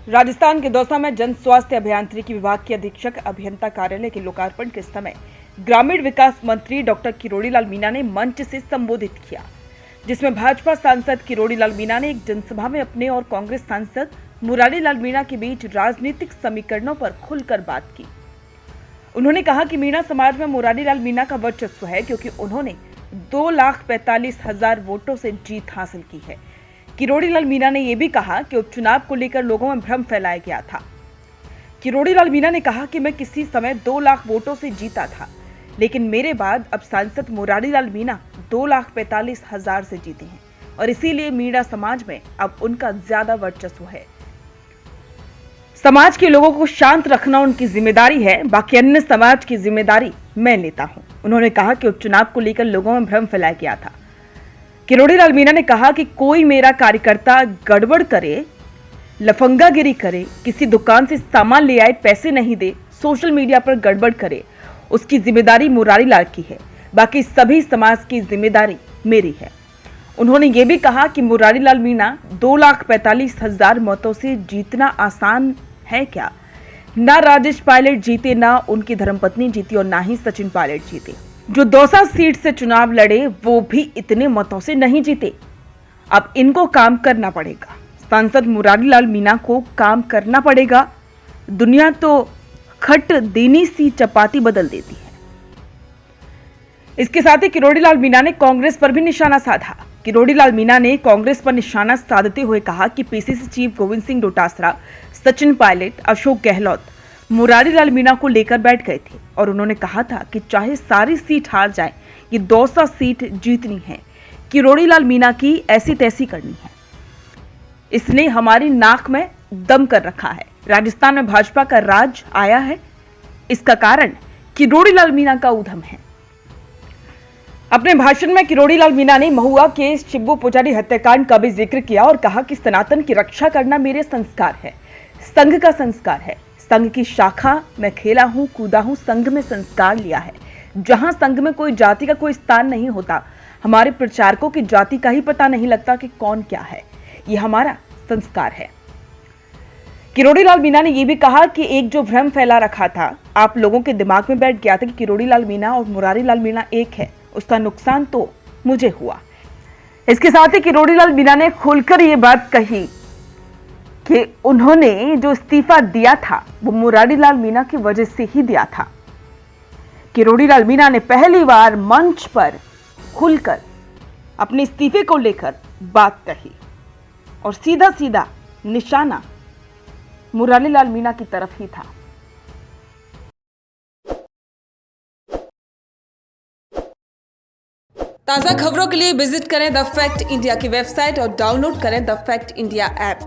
राजस्थान के दौसा में जन स्वास्थ्य अभियांत्रिकी विभाग के अधीक्षक अभियंता कार्यालय के लोकार्पण के समय ग्रामीण विकास मंत्री डॉक्टर किरोड़ी लाल मीणा ने मंच से संबोधित किया, जिसमें भाजपा सांसद किरोड़ी लाल मीणा ने एक जनसभा में अपने और कांग्रेस सांसद मुरारी लाल मीणा के बीच राजनीतिक समीकरणों पर खुलकर बात की। उन्होंने कहा कि मीणा समाज में मुरारी लाल मीणा का वर्चस्व है क्योंकि उन्होंने 2,45,000 वोटों से जीत हासिल की है। किरोड़ी लाल मीणा ने यह भी कहा कि उपचुनाव को लेकर लोगों में भ्रम फैलाया गया था। किरोड़ी लाल मीणा ने कहा कि मैं किसी समय 2 लाख वोटों से जीता था, लेकिन मेरे बाद अब सांसद मुरारी लाल मीणा 2,45,000 से जीते हैं और इसीलिए मीणा समाज में अब उनका ज्यादा वर्चस्व है। समाज के लोगों को शांत रखना उनकी जिम्मेदारी है, बाकी अन्य समाज की जिम्मेदारी मैं लेता हूं। उन्होंने कहा कि उपचुनाव को लेकर लोगों में भ्रम फैलाया गया था। किरोड़ी लाल मीणा ने कहा कि कोई मेरा कार्यकर्ता गड़बड़ करे, लफंगागिरी करे, किसी दुकान से सामान ले आए पैसे नहीं दे, सोशल मीडिया पर गड़बड़ करे, उसकी जिम्मेदारी मुरारी लाल की है, बाकी सभी समाज की जिम्मेदारी मेरी है। उन्होंने ये भी कहा कि मुरारी लाल मीणा 2,45,000 मतों से जीतना आसान है क्या? ना राजेश पायलट जीते, ना उनकी धर्मपत्नी जीती और ना ही सचिन पायलट जीते। जो दौसा सीट से चुनाव लड़े वो भी इतने मतों से नहीं जीते। अब इनको काम करना पड़ेगा। सांसद मुरारी लाल मीणा को काम करना पड़ेगा। दुनिया तो खट देनी सी चपाती बदल देती है। इसके साथ ही किरोड़ी लाल मीणा ने कांग्रेस पर भी निशाना साधा। किरोड़ी लाल मीणा ने कांग्रेस पर निशाना साधते हुए कहा कि पीसीसी चीफ गोविंद सिंह डोटासरा, सचिन पायलट, अशोक गहलोत मुरारी लाल मीणा को लेकर बैठ गए थे और उन्होंने कहा था कि चाहे सारी सीट हार जाए, ये दौसा सीट जीतनी है। किरोड़ी लाल मीणा की ऐसी तैसी करनी है। इसने हमारी नाक में दम कर रखा है। राजस्थान में भाजपा का राज आया है, इसका कारण किरोड़ी लाल मीणा का उद्यम है। अपने भाषण में किरोड़ी लाल मीणा ने महुआ के शिब्बू पुजारी हत्याकांड का भी जिक्र किया और कहा कि सनातन की रक्षा करना मेरे संस्कार है, संघ का संस्कार है। संघ की शाखा में खेला हूं, कूदा हूं, संघ में संस्कार लिया है। जहां संघ में कोई जाति का कोई स्थान नहीं होता, हमारे प्रचारकों की जाति का ही पता नहीं लगता कि कौन क्या है। ये हमारा संस्कार है। किरोड़ी लाल मीणा ने यह भी कहा कि एक जो भ्रम फैला रखा था, आप लोगों के दिमाग में बैठ गया था कि किरोड़ी लाल मीणा और मुरारी लाल मीणा एक है, उसका नुकसान तो मुझे हुआ। इसके साथ ही किरोड़ी लाल मीणा ने खुलकर यह बात कही कि उन्होंने जो इस्तीफा दिया था वो मुरारी लाल मीणा की वजह से ही दिया था। किरोड़ी लाल मीणा ने पहली बार मंच पर खुलकर अपने इस्तीफे को लेकर बात कही और सीधा सीधा निशाना मुरारी लाल मीणा की तरफ ही था। ताज़ा खबरों के लिए विजिट करें द फैक्ट इंडिया की वेबसाइट और डाउनलोड करें द फैक्ट इंडिया ऐप।